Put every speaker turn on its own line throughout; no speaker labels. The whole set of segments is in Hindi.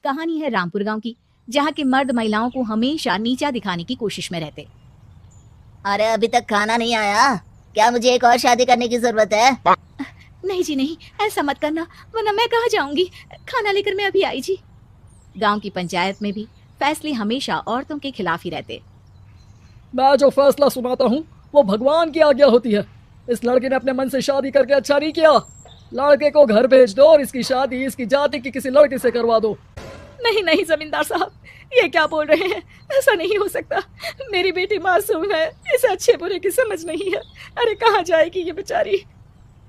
कहानी है रामपुर गांव की, जहां के मर्द महिलाओं को हमेशा नीचा दिखाने की कोशिश में रहते।
अरे अभी तक खाना नहीं आया, क्या मुझे एक और शादी करने की जरूरत है?
नहीं जी नहीं, ऐसा मत करना, वरना मैं कहाँ जाऊंगी। खाना लेकर मैं अभी आई जी। गांव की पंचायत में भी फैसले हमेशा औरतों के खिलाफ ही रहते।
मैं जो फैसला सुनाता हूँ वो भगवान की आज्ञा होती है। इस लड़के ने अपने मन से शादी करके अच्छा नहीं किया। लड़के को घर भेज दो और इसकी शादी इसकी जाति की किसी लड़के से करवा दो।
नहीं नहीं जमींदार साहब, ये क्या बोल रहे हैं? ऐसा नहीं हो सकता। मेरी बेटी मासूम है, इसे अच्छे बुरे की समझ नहीं है। अरे कहाँ जाएगी ये बेचारी?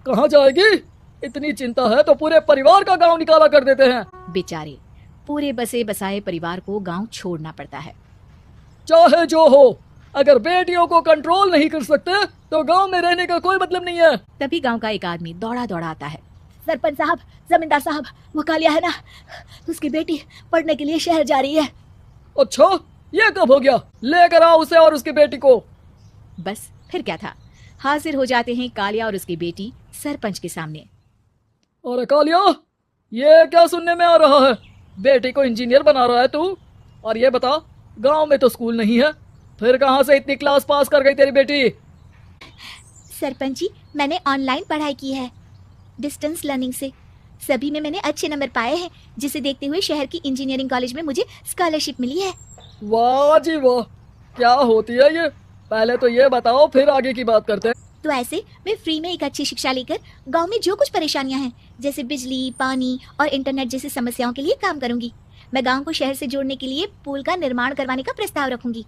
कहाँ जाएगी? इतनी चिंता है तो पूरे परिवार का गांव निकाला कर देते हैं।
बेचारे पूरे बसे बसाए परिवार को गांव छोड़ना पड़ता है।
चाहे जो हो, अगर बेटियों को कंट्रोल नहीं कर सकते तो गांव में रहने का कोई मतलब नहीं है।
तभी गांव का एक आदमी दौड़ा दौड़ा आता है। सरपंच साहब, जमींदार साहब, वो कालिया है ना, उसकी बेटी पढ़ने के लिए शहर जा रही है।
अच्छा, ये कब हो गया? लेकर आओ उसे और उसकी बेटी को।
बस फिर क्या था, हाजिर हो जाते हैं कालिया और उसकी बेटी सरपंच के सामने।
अरे कालिया, ये क्या सुनने में आ रहा है? बेटी को इंजीनियर बना रहा है तू? और ये बता, गांव में तो स्कूल नहीं है, फिर कहां से इतनी क्लास पास कर गई तेरी बेटी?
सरपंच जी, मैंने ऑनलाइन पढ़ाई की है, डिस्टेंस लर्निंग से। सभी में मैंने अच्छे नंबर पाए हैं, जिसे देखते हुए शहर की इंजीनियरिंग कॉलेज में मुझे स्कॉलरशिप मिली है।
वाह जी वाह, क्या होती है ये? पहले तो ये बताओ, फिर आगे की बात करते हैं।
तो ऐसे मैं फ्री में एक अच्छी शिक्षा लेकर गांव में जो कुछ परेशानियां हैं, जैसे बिजली, पानी और इंटरनेट जैसी समस्याओं के लिए काम करूंगी। मैं गांव को शहर से जोड़ने के लिए पुल का निर्माण करवाने का प्रस्ताव रखूंगी।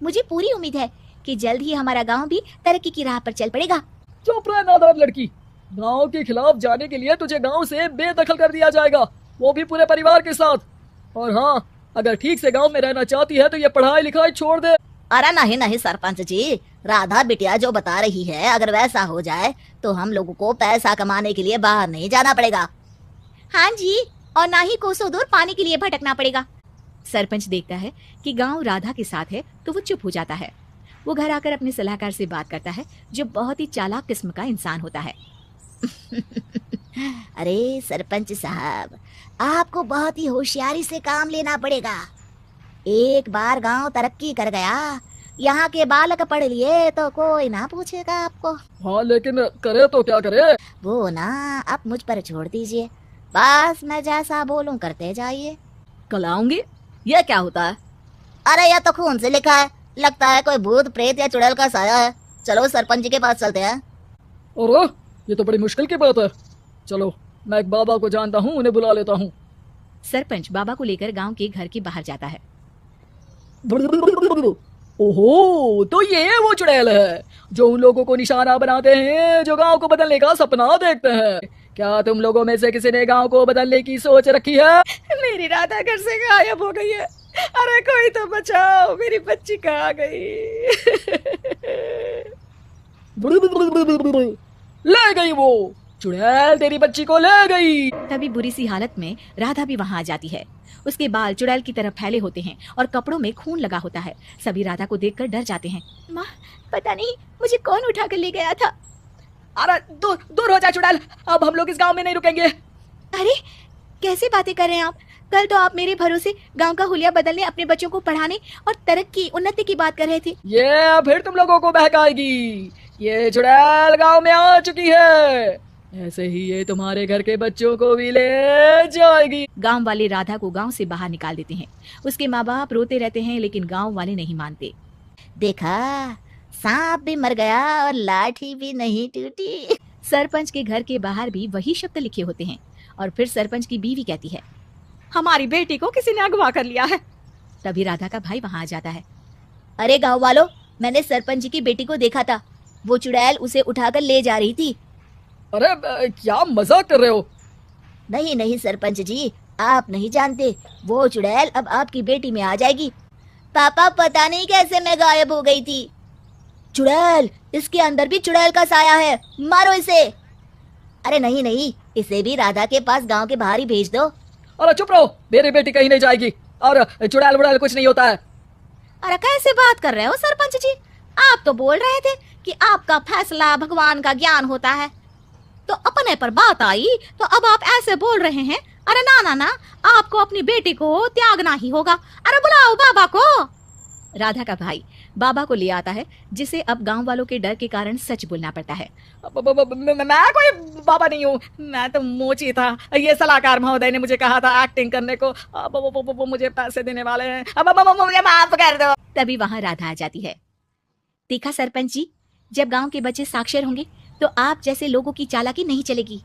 मुझे पूरी उम्मीद है कि जल्द ही हमारा गांव भी तरक्की की राह पर चल पड़ेगा।
चुप रह नादान लड़की, गांव के खिलाफ जाने के लिए तुझे गांव से बेदखल कर दिया जाएगा, वो भी पूरे परिवार के साथ। और हाँ, अगर ठीक से गांव में रहना चाहती है तो ये पढ़ाई लिखाई छोड़ दे।
अरे नहीं नहीं सरपंच जी, राधा बिटिया जो बता रही है, अगर वैसा हो जाए तो हम लोगों को पैसा कमाने के लिए बाहर नहीं जाना पड़ेगा।
हाँ जी, और ना ही कोसों दूर पानी के लिए भटकना पड़ेगा। सरपंच देखता है कि गांव राधा के साथ है तो वो चुप हो जाता है। वो घर आकर अपने सलाहकार से बात करता है, जो बहुत ही चालाक किस्म का इंसान होता है।
अरे सरपंच साहब, आपको बहुत ही होशियारी से काम लेना पड़ेगा। एक बार गांव तरक्की कर गया, यहाँ के बालक पढ़ लिए तो कोई ना पूछेगा आपको।
हाँ, लेकिन करे तो क्या करे?
वो ना आप मुझ पर छोड़ दीजिए, बस मैं जैसा बोलूं करते जाइए।
कलाऊंगे? यह क्या होता है?
अरे यह तो खून से लिखा है, लगता है कोई भूत प्रेत या चुड़ैल का साया है। चलो सरपंच जी के पास चलते हैं।
और ये तो बड़ी मुश्किल की बात है। चलो, मैं एक बाबा को जानता हूँ, उन्हें बुला लेता हूँ।
सरपंच बाबा को लेकर गांव के घर के बाहर जाता है।
ओहो, तो ये वो चुड़ैल है जो उन लोगों को निशाना बनाते हैं जो गांव को बदलने का सपना देखते हैं। क्या तुम लोगों में से किसी ने गांव को बदलने की सोच रखी है?
मेरी राधा घर से गायब हो गई है। अरे कोई तो बचाओ, मेरी बच्ची कहाँ गई?
ले गई वो चुड़ैल, तेरी बच्ची को ले गई।
तभी बुरी सी हालत में राधा भी वहाँ आ जाती है। उसके बाल चुड़ैल की तरफ फैले होते हैं और कपड़ों में खून लगा होता है। सभी राधा को देखकर डर जाते हैं। माँ, पता नहीं मुझे कौन उठा कर ले गया था।
अरे दूर दूर हो जा चुड़ैल, अब हम लोग इस गांव में नहीं रुकेंगे।
अरे कैसे बातें कर रहे हैं आप? कल तो आप मेरे भरोसे गांव का हुलिया बदलने, अपने बच्चों को पढ़ाने और तरक्की उन्नति की बात कर रहे थे।
ये फिर तुम लोगों को बहकाएगी। ये चुड़ैल गांव में आ चुकी है, ऐसे ही ये तुम्हारे घर के बच्चों को भी ले जाएगी।
गांव वाले राधा को गांव से बाहर निकाल देते हैं। उसके माँ बाप रोते रहते हैं, लेकिन गांव वाले नहीं मानते।
देखा, सांप भी मर गया और लाठी भी नहीं टूटी।
सरपंच के घर के बाहर भी वही शब्द लिखे होते हैं। और फिर सरपंच की बीवी कहती है, हमारी बेटी को किसी ने अगवा कर लिया है। तभी राधा का भाई वहां आ जाता है।
अरे गांव वालों, मैंने सरपंच जी की बेटी को देखा था, वो चुड़ैल उसे उठाकर ले जा रही थी।
अरे क्या मजाक कर रहे हो?
नहीं नहीं सरपंच जी, आप नहीं जानते, वो चुड़ैल अब आपकी बेटी में आ जाएगी। पापा पता नहीं कैसे मैं गायब हो गई थी। चुड़ैल, इसके अंदर भी चुड़ैल का साया है, मारो इसे। अरे नहीं नहीं, इसे भी राधा के पास गांव के बाहर ही भेज दो।
अरे चुप रहो, मेरी बेटी कहीं नहीं जाएगी और चुड़ैल वुड़ैल कुछ नहीं होता है।
अरे कैसे बात कर रहे हो सरपंच जी? आप तो बोल रहे थे कि आपका फैसला भगवान का ज्ञान होता है, तो अपने पर बात आई तो अब आप ऐसे बोल रहे हैं। अरे ना ना ना, आपको अपनी बेटी को त्यागना ही होगा। अरे बुलाओ बाबा को। राधा का भाई बाबा को ले आता है, जिसे अब गांव वालों के डर के कारण सच बोलना पड़ता है।
मैं कोई बाबा नहीं हूँ, मैं तो मोची था। ये सलाहकार महोदय ने मुझे कहा था एक्टिंग करने को। अब वो मुझे पैसे देने वाले हैं। अब मुझे माफ कर दो।
तभी वहां राधा आ जाती है। देखा सरपंच जी, जब गांव के बच्चे साक्षर होंगे तो आप जैसे लोगों की चालाकी नहीं चलेगी।